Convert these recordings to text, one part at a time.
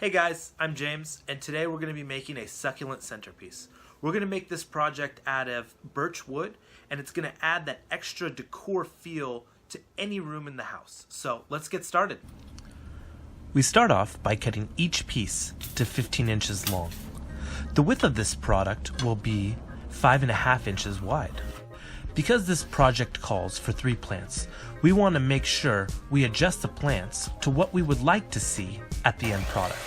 Hey guys, I'm James, and today we're going to be making a succulent centerpiece. We're going to make this project out of birch wood, and it's going to add that extra decor feel to any room in the house. So let's get started. We start off by cutting each piece to 15 inches long. The width of this product will be 5.5 inches wide. Because this project calls for 3 plants, we want to make sure we adjust the plants to what we would like to see at the end product.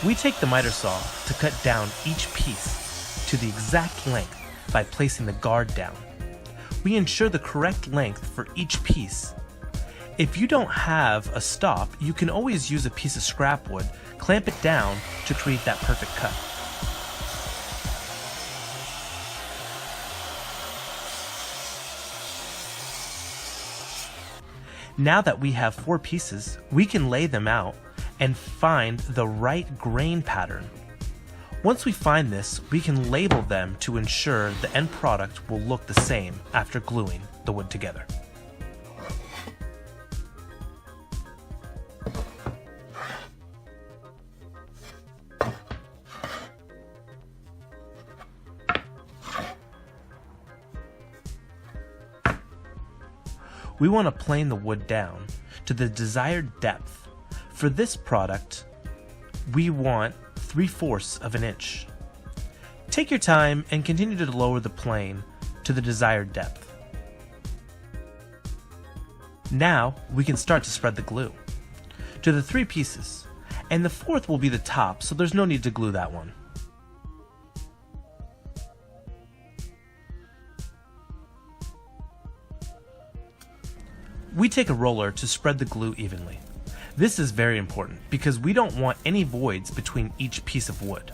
We take the miter saw to cut down each piece to the exact length by placing the guard down. We ensure the correct length for each piece. If you don't have a stop, you can always use a piece of scrap wood, clamp it down to create that perfect cut. Now that we have 4 pieces, we can lay them out and find the right grain pattern. Once we find this, we can label them to ensure the end product will look the same after gluing the wood together. We want to plane the wood down to the desired depth. For this product, we want 3/4 of an inch. Take your time and continue to lower the plane to the desired depth. Now we can start to spread the glue to the 3 pieces, and the 4th will be the top, so there's no need to glue that one. We take a roller to spread the glue evenly. This is very important because we don't want any voids between each piece of wood.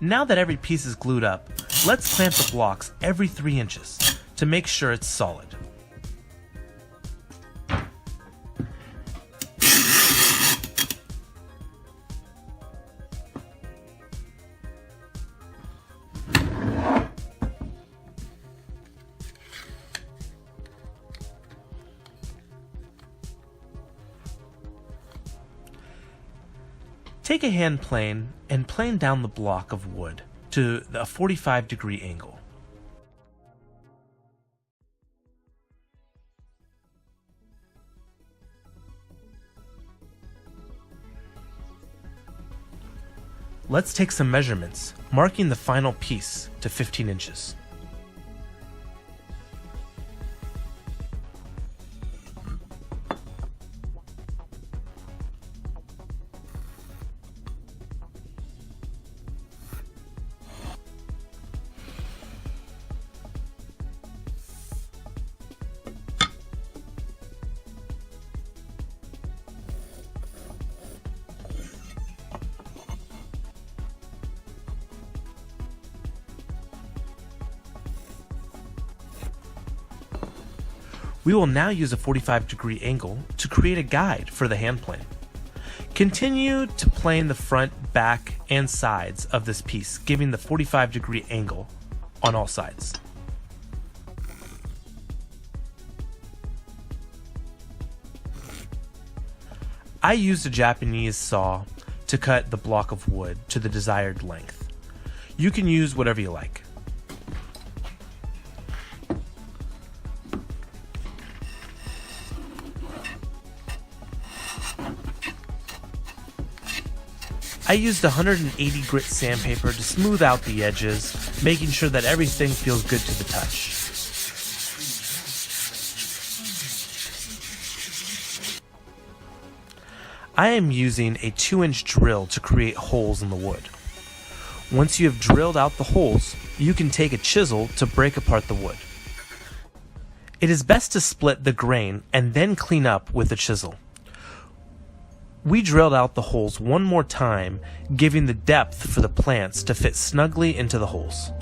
Now that every piece is glued up, let's clamp the blocks every 3 inches to make sure it's solid. Take a hand plane and plane down the block of wood to a 45-degree angle. Let's take some measurements, marking the final piece to 15 inches. We will now use a 45-degree angle to create a guide for the hand plane. Continue to plane the front, back, and sides of this piece, giving the 45-degree angle on all sides. I used a Japanese saw to cut the block of wood to the desired length. You can use whatever you like. I used 180 grit sandpaper to smooth out the edges, making sure that everything feels good to the touch. I am using a 2-inch drill to create holes in the wood. Once you have drilled out the holes, you can take a chisel to break apart the wood. It is best to split the grain and then clean up with a chisel. We drilled out the holes one more time, giving the depth for the plants to fit snugly into the holes.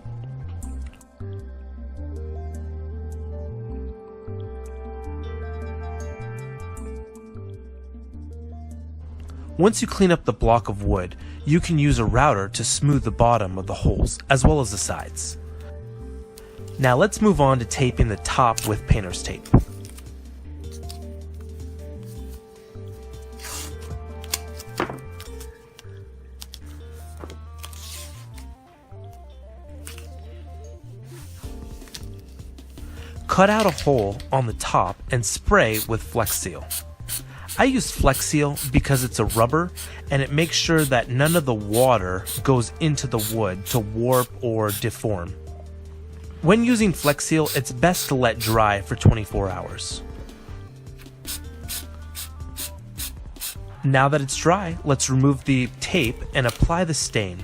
Once you clean up the block of wood, you can use a router to smooth the bottom of the holes as well as the sides. Now let's move on to taping the top with painter's tape. Cut out a hole on the top and spray with Flex Seal. I use Flex Seal because it's a rubber and it makes sure that none of the water goes into the wood to warp or deform. When using Flex Seal, it's best to let dry for 24 hours. Now that it's dry, let's remove the tape and apply the stain.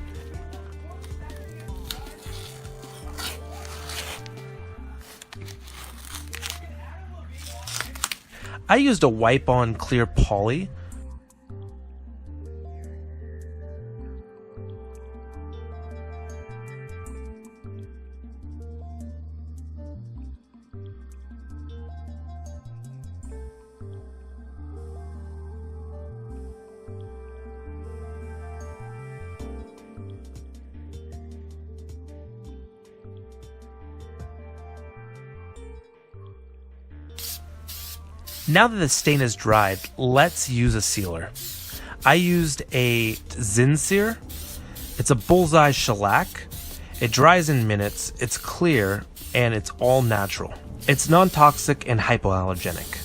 I used a wipe-on clear poly. Now that the stain is dried, let's use a sealer. I used a Zinseer. It's a bullseye shellac. It dries in minutes, it's clear, and it's all natural. It's non-toxic and hypoallergenic.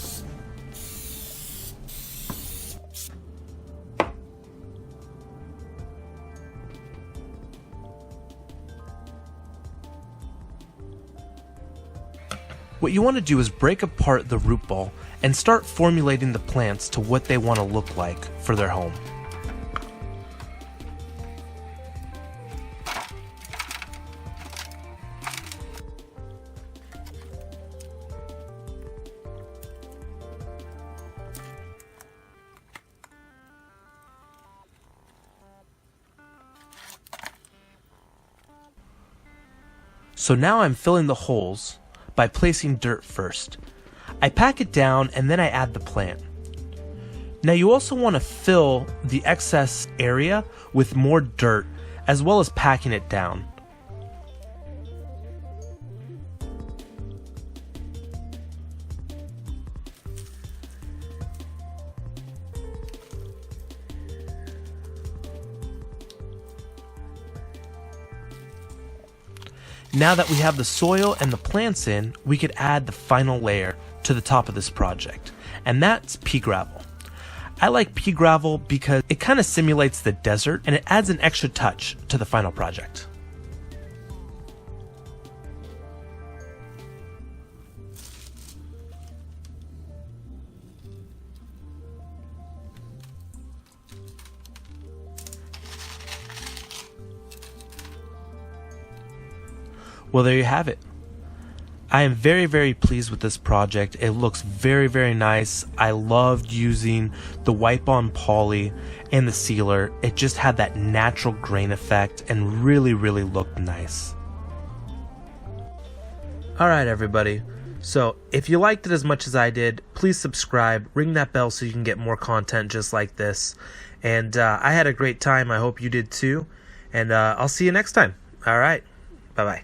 What you want to do is break apart the root ball and start formulating the plants to what they want to look like for their home. So now I'm filling the holes by placing dirt first. I pack it down and then I add the plant. Now you also want to fill the excess area with more dirt as well as packing it down. Now that we have the soil and the plants in, we could add the final layer to the top of this project, and that's pea gravel. I like pea gravel because it kind of simulates the desert and it adds an extra touch to the final project. Well, there you have it. I am very, very pleased with this project. It looks very, very nice. I loved using the wipe-on poly and the sealer. It just had that natural grain effect and really, really looked nice. Alright everybody, so if you liked it as much as I did, please subscribe, ring that bell so you can get more content just like this. And I had a great time. I hope you did too. And I'll see you next time. Alright, bye-bye.